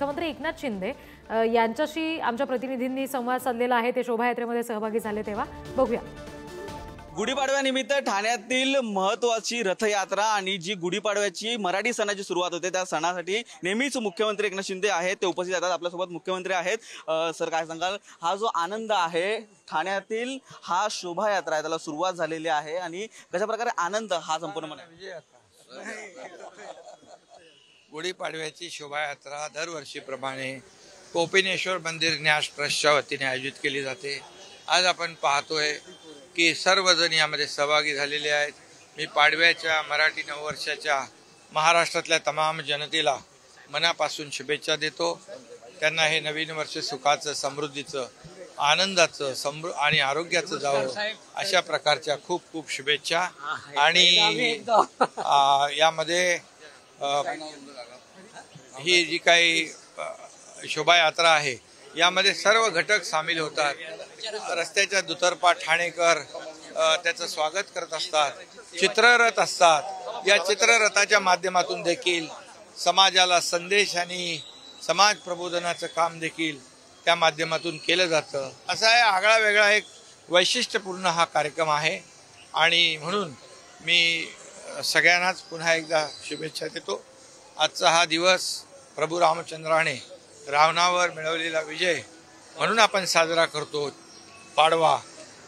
मुख्यमंत्री एकनाथ शिंदे यांच्याशी आमच्या प्रतिनिधींनी संवाद साधलेला आहे। ते शोभायात्रेमध्ये सहभागी झाले तेव्हा बघूया। गुढीपाडव्यानिमित्त ठाण्यातील महत्त्वाची रथयात्रा आणि जी गुढीपाडव्याची मराठी सणाची सुरुवात होते त्या सणासाठी नेहमीच मुख्यमंत्री एकनाथ शिंदे आहेत ते उपस्थित आहेत। आपल्यासोबत मुख्यमंत्री आहेत। सर काय सांगाल, हा जो आनंद आहे ठाण्यातील, हा शोभायात्रा आहे त्याला सुरुवात झालेली आहे आणि कशा प्रकारे आनंद हा संपूर्ण गुढीपाडव्याची शोभायात्रा दरवर्षीप्रमाणे कोपिनेश्वर मंदिर न्यास ट्रस्टच्या वतीने आयोजित केली जाते। आज आपण पाहतोय की सर्वजण यामध्ये सहभागी झालेले आहेत। मी पाडव्याच्या मराठी नववर्षाच्या महाराष्ट्रातल्या तमाम जनतेला मनापासून शुभेच्छा देतो। त्यांना हे नवीन वर्ष सुखाचं, समृद्धीचं, आनंदाचं आणि आरोग्याचं जावं अशा प्रकारच्या खूप खूप शुभेच्छा। आणि यामध्ये ही जी काही शोभायात्रा आहे यामध्ये सर्व घटक सामील होतात। रस्त्याच्या दुतर्फा ठाणेकर त्याचं स्वागत करत असतात, चित्ररथ असतात। या चित्ररथाच्या माध्यमातून देखील समाजाला संदेश आणि समाज प्रबोधनाचं काम देखील त्या माध्यमातून केलं जातं। असा आगळा वेगळा एक वैशिष्ट्यपूर्ण हा कार्यक्रम आहे आणि म्हणून मी सगळ्यांनाच पुन्हा एकदा शुभेच्छा देतो। आजचा हा दिवस प्रभू रामचंद्राने रावणावर मिळवलेला विजय म्हणून आपण साजरा करतो। पाडवा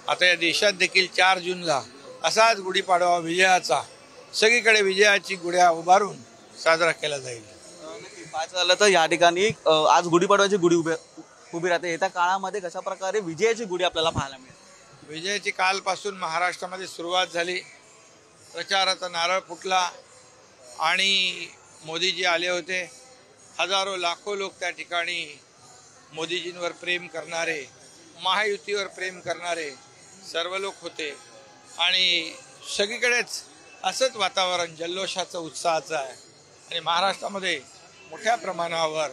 आता या देशात देखील 4 जूनला असाच गुढीपाडवा विजयाचा, सगळीकडे विजयाची गुढ्या उभारून साजरा केला जाईल। पाहायचं झालं तर या ठिकाणी आज गुढीपाडव्याची गुढी उभी राहते। येत्या काळामध्ये कशा प्रकारे विजयाची गुढी आपल्याला पाहायला मिळेल? विजयाची कालपासून महाराष्ट्रामध्ये सुरुवात झाली। प्रचाराचा नारळ फुटला आणि मोदीजी आले होते। हजारो लाखो लोक त्या ठिकाणी मोदीजींवर प्रेम करणारे, महायुतीवर प्रेम करणारे सर्व लोक होते आणि सगळीकडेच असंच वातावरण जल्लोषाचं, उत्साहाचं आहे। आणि महाराष्ट्रामध्ये मोठ्या प्रमाणावर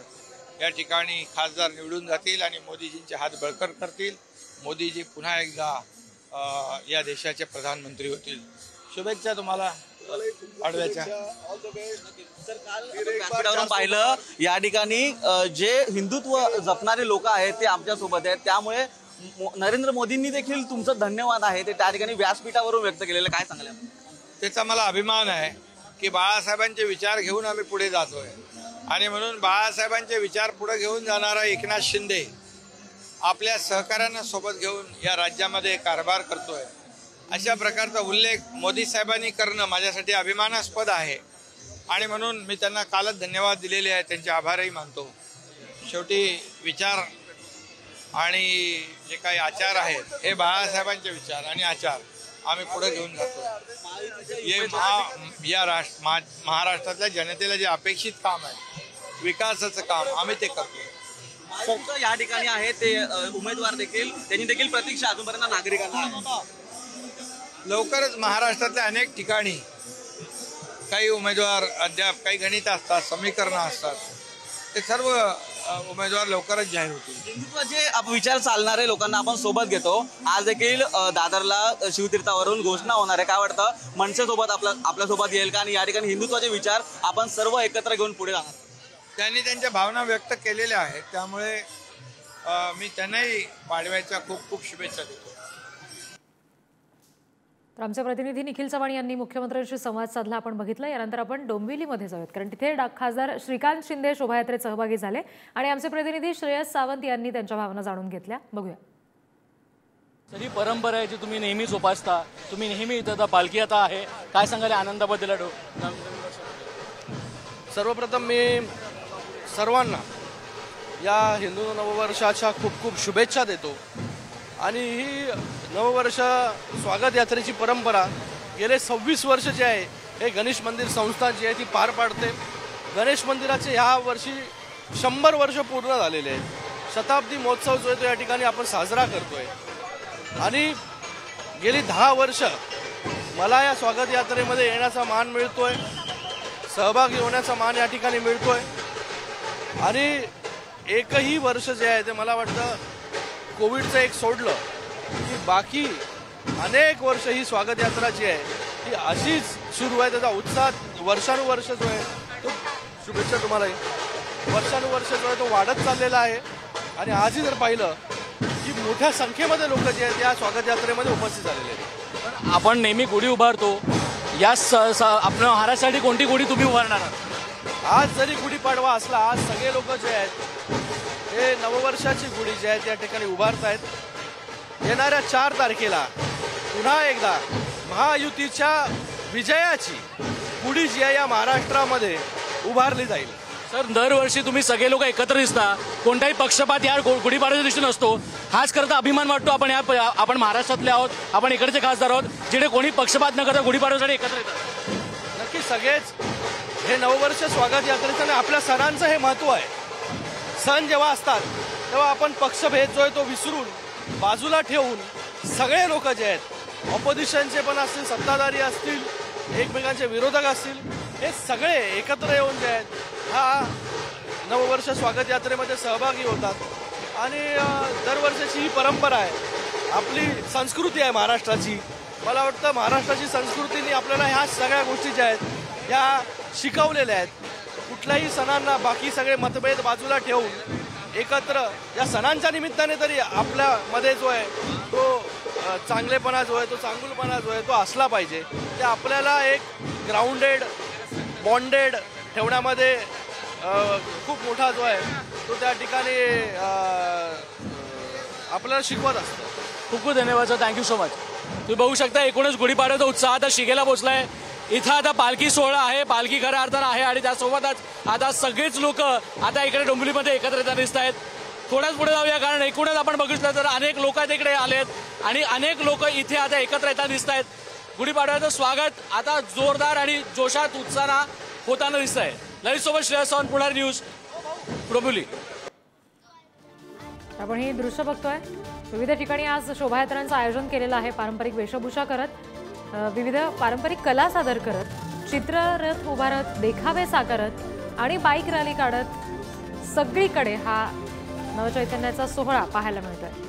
या ठिकाणी खासदार निवडून जातील आणि मोदीजींचे हात बळकट करतील। मोदीजी पुन्हा एकदा या देशाचे प्रधानमंत्री होतील। शुभेच्छा तुम्हाला पाडव्याच्या। सर काल व्यासपीठावरून पाहिलं या ठिकाणी जे हिंदुत्व जपणारे लोक आहेत ते आमच्या सोबत आहेत, त्यामुळे नरेंद्र मोदींनी देखील तुमचं धन्यवाद आहे ते त्या ठिकाणी व्यासपीठावरून व्यक्त केलेलं, काय सांगाल? त्याचा मला अभिमान आहे की बाळासाहेबांचे विचार घेऊन आम्ही पुढे जातोय आणि म्हणून बाळासाहेबांचे विचार पुढे घेऊन जाणारा एकनाथ शिंदे आपल्या सहकाऱ्यांना सोबत घेऊन या राज्यामध्ये कारभार करतोय। अशा प्रकारचा उल्लेख मोदी साहेबांनी करणं माझ्यासाठी अभिमानास्पद आहे आणि म्हणून मी त्यांना कालच धन्यवाद दिलेले आहेत, त्यांचे आभारही मानतो। शेवटी विचार आणि जे काही आचार आहेत हे बाळासाहेबांचे विचार आणि आचार आम्ही पुढे घेऊन जातो। हे महाराष्ट्रातल्या जनतेला जे अपेक्षित काम आहे, विकासाचं काम, आम्ही ते करतो। फक्त या ठिकाणी आहे ते उमेदवार देखील, त्यांनी देखील प्रतीक्षा अजूनपर्यंत नागरिकांना लवकरच महाराष्ट्रातल्या अनेक ठिकाणी काही उमेदवार अद्याप काही गणित असतात, समीकरणं असतात, ते सर्व उमेदवार लवकरच जाहीर होतील। हिंदुत्वाचे विचार चालणारे लोकांना आपण सोबत घेतो। आज देखील दादरला शिवतीर्थावरून घोषणा होणार आहे, काय वाटतं मनसेसोबत आपल्यासोबत येईल का? आणि या ठिकाणी हिंदुत्वाचे विचार आपण सर्व एकत्र घेऊन पुढे जाणार? त्यांनी त्यांच्या भावना व्यक्त केलेल्या आहेत, त्यामुळे मी त्यांनाही पाडव्याच्या खूप खूप शुभेच्छा देतो। तर आमचे प्रतिनिधी निखिल चव्हाण यांनी मुख्यमंत्र्यांशी संवाद साधला, आपण बघितलं। यानंतर आपण डोंबिवलीमध्ये जाऊयात, कारण तिथे खासदार श्रीकांत शिंदे शोभायात्रेत सहभागी झाले आणि आमचे प्रतिनिधी श्रेयस सावंत यांनी त्यांच्या भावना जाणून घेतल्या, बघूया। तरी परंपरा आहे जी तुम्ही नेहमी जोपासता, तुम्ही नेहमी इथं पालखी आता आहे, काय सांगाल आनंदाबद्दल? सर्वप्रथम मी सर्वांना या हिंदू नववर्षाच्या खूप खूप शुभेच्छा देतो आणि ही नववर्ष स्वागत यात्रेची परंपरा गेले 26 वर्ष जे आहे हे गणेश मंदिर संस्था जी आहे ती पार पाडते। गणेश मंदिराचे ह्या वर्षी 100 वर्ष पूर्ण झालेले आहेत। शताब्दी महोत्सव जो आहे तो या ठिकाणी आपण साजरा करतोय आणि गेली 10 वर्ष मला या स्वागत यात्रेमध्ये येण्याचा मान मिळतोय, सहभागी होण्याचा मान या ठिकाणी मिळतोय आणि एकही वर्ष जे आहे ते मला वाटतं कोविडचं एक सोडलं की बाकी अनेक वर्ष ही स्वागत यात्रा जी आहे ती अशीच सुरू आहे। त्याचा उत्साह वर्षानुवर्ष जो आहे तो शुभेच्छा तुम्हाला। वर्षानुवर्ष जो आहे तो वाढत चाललेला आहे आणि आजही जर पाहिलं की मोठ्या संख्येमध्ये लोक जे आहेत या स्वागत यात्रेमध्ये उपस्थित झालेले आहेत. पण आपण नेहमी गुढी उभारतो, या आपल्या महाराष्ट्रासाठी कोणती गुढी तुम्ही उभारणार आहात? आज जरी गुढीपाडवा असला, आज सगळे लोक जे आहेत हे नववर्षाची गुढी जी आहे त्या ठिकाणी उभारत आहेत. येणाऱ्या 4 तारखेला पुन्हा एकदा महायुतीच्या विजयाची गुढी जी आहे या महाराष्ट्रामध्ये उभारली जाईल. सर, दरवर्षी तुम्ही सगळे लोक एकत्र दिसता, कोणताही पक्षपात या गुढीपाडव्याच्या दिवशी नसतो. हाच करता अभिमान वाटतो आपण महाराष्ट्रातले आहोत, आपण इकडचे खासदार आहोत, जिथे कोणी पक्षपात न करता गुढीपाडव्यासाठी एकत्र येतात. नक्की सगळेच हे नववर्ष स्वागत यात्रेचं आणि आपल्या सणांचं हे महत्त्व आहे. सण जेव्हा असतात तेव्हा आपण पक्षभेद जो आहे तो विसरून बाजूला ठेवून सगळे लोक जे आहेत, ऑपोजिशनचे पण असतील, सत्ताधारी असतील, एकमेकांचे विरोधक असतील, हे सगळे एकत्र येऊन जे आहेत हा नववर्ष स्वागत यात्रेमध्ये सहभागी होतात. आणि दरवर्षाची ही परंपरा आहे, आपली संस्कृती आहे महाराष्ट्राची. मला वाटतं महाराष्ट्राची संस्कृतीने आपल्याला ह्या सगळ्या गोष्टी ज्या आहेत ह्या शिकवलेल्या आहेत. कुठल्याही सणांना बाकी सगळे मतभेद बाजूला ठेवून एकत्र या सणांच्या निमित्ताने तरी आपल्यामध्ये जो आहे तो चांगलेपणा जो आहे तो चांगुलपणा जो आहे तो असला पाहिजे. ते आपल्याला एक ग्राउंडेड बॉन्डेड ठेवण्यामध्ये खूप मोठा जो आहे तो त्या ठिकाणी आपल्याला शिकवत असतं. खूप खूप धन्यवाद सर, थँक्यू सो मच. तुम्ही बघू शकता एकूणच गुढीपाडव्याचा उत्साह आता शिगेला पोहोचलाय. इथं आता पालखी सोहळा आहे, पालखी खऱ्या अर्थानं आहे आणि त्यासोबतच आता सगळेच लोक आता इकडे डोंबिवलीमध्ये एकत्र येताना दिसत आहेत. थोड्याच पुढे जाऊया, कारण एकूणच आपण बघितलं तर अनेक लोक इकडे आलेत आणि अनेक लोक इथे आता एकत्र येताना दिसत आहेत. गुढीपाडव्याचं स्वागत आता जोरदार आणि जोशात उत्साहानं होताना दिसत आहे. ललितसोबत श्रेयस सावंत, पुढारी न्यूज, डोंबिवली. आपण ही दृश्य बघतोय. विविध ठिकाणी आज शोभायात्रांचं आयोजन केलेलं आहे. पारंपरिक वेशभूषा करत, विविध पारंपरिक कला सादर करत, चित्ररथ उभारत, देखावे साकारत आणि बाईक रॅली काढत सगळीकडे हा नवचैतन्याचा सोहळा पाहायला मिळतोय.